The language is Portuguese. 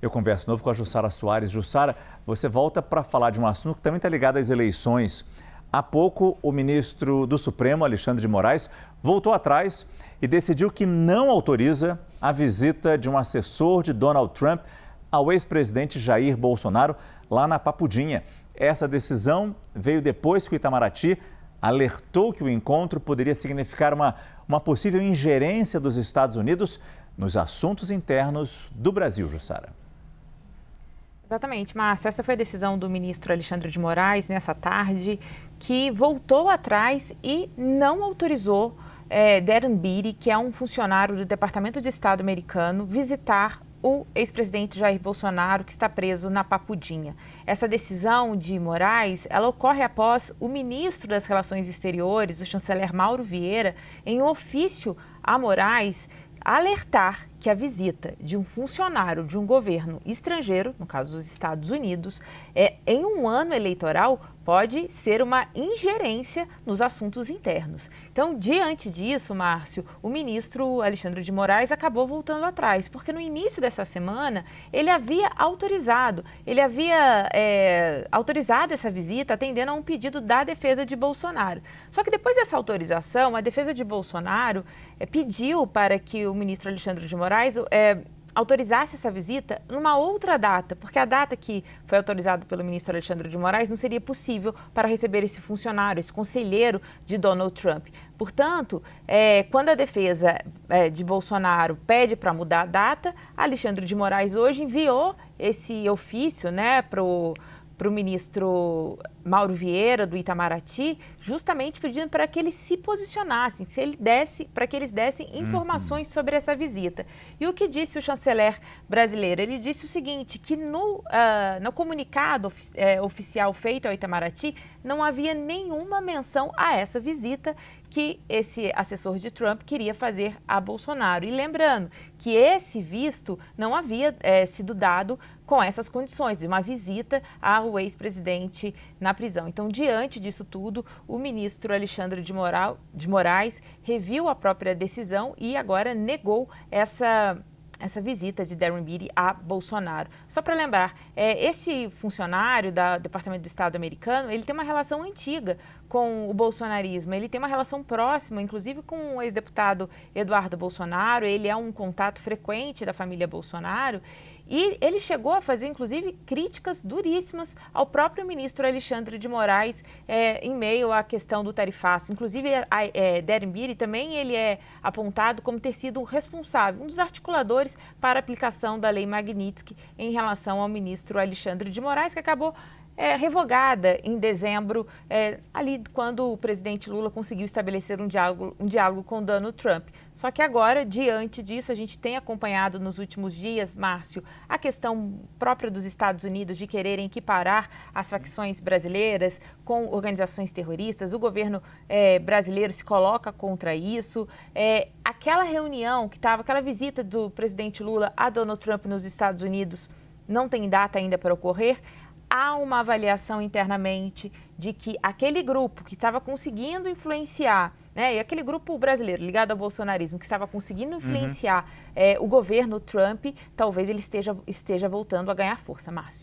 Eu converso de novo com a Jussara Soares. Jussara, você volta para falar de um assunto que também está ligado às eleições. Há pouco, o ministro do Supremo, Alexandre de Moraes, voltou atrás e decidiu que não autoriza a visita de um assessor de Donald Trump ao ex-presidente Jair Bolsonaro lá na Papudinha. Essa decisão veio depois que o Itamaraty alertou que o encontro poderia significar uma possível ingerência dos Estados Unidos nos assuntos internos do Brasil, Jussara. Exatamente, Márcio. Essa foi a decisão do ministro Alexandre de Moraes nessa tarde, que voltou atrás e não autorizou Darren Beatty, que é um funcionário do Departamento de Estado americano, visitar o ex-presidente Jair Bolsonaro, que está preso na Papudinha. Essa decisão de Moraes, ela ocorre após o ministro das Relações Exteriores, o chanceler Mauro Vieira, em um ofício a Moraes, alertar que a visita de um funcionário de um governo estrangeiro, no caso dos Estados Unidos, em um ano eleitoral, pode ser uma ingerência nos assuntos internos. Então, diante disso, Márcio, o ministro Alexandre de Moraes acabou voltando atrás, porque no início dessa semana ele havia autorizado essa visita atendendo a um pedido da defesa de Bolsonaro. Só que depois dessa autorização, a defesa de Bolsonaro pediu para que o ministro Alexandre de Moraes autorizasse essa visita numa outra data, porque a data que foi autorizada pelo ministro Alexandre de Moraes não seria possível para receber esse funcionário, esse conselheiro de Donald Trump. Portanto, quando a defesa de Bolsonaro pede para mudar a data, Alexandre de Moraes hoje enviou esse ofício, para o ministro Mauro Vieira, do Itamaraty, justamente pedindo para que eles se posicionassem, para que eles dessem informações sobre essa visita. E o que disse o chanceler brasileiro? Ele disse o seguinte, que no comunicado oficial feito ao Itamaraty, não havia nenhuma menção a essa visita que esse assessor de Trump queria fazer a Bolsonaro. E lembrando que esse visto não havia sido dado com essas condições, de uma visita ao ex-presidente na prisão. Então, diante disso tudo, o ministro Alexandre de Moraes reviu a própria decisão e agora negou essa visita de Darren Beatty a Bolsonaro. Só para lembrar, esse funcionário do Departamento do Estado americano, ele tem uma relação antiga com o bolsonarismo, ele tem uma relação próxima, inclusive com o ex-deputado Eduardo Bolsonaro, ele é um contato frequente da família Bolsonaro e ele chegou a fazer, inclusive, críticas duríssimas ao próprio ministro Alexandre de Moraes em meio à questão do tarifaço. Inclusive, Darren Beatty também ele é apontado como ter sido o responsável, um dos articuladores para a aplicação da Lei Magnitsky em relação ao ministro Alexandre de Moraes, que acabou revogada em dezembro, ali quando o presidente Lula conseguiu estabelecer um diálogo com Donald Trump. Só que agora, diante disso, a gente tem acompanhado nos últimos dias, Márcio, a questão própria dos Estados Unidos de quererem equiparar as facções brasileiras com organizações terroristas. O governo brasileiro se coloca contra isso. Aquela reunião aquela visita do presidente Lula a Donald Trump nos Estados Unidos não tem data ainda para ocorrer. Há uma avaliação internamente de que aquele grupo que estava conseguindo influenciar, e aquele grupo brasileiro ligado ao bolsonarismo que estava conseguindo influenciar o governo Trump, talvez ele esteja voltando a ganhar força, Márcio.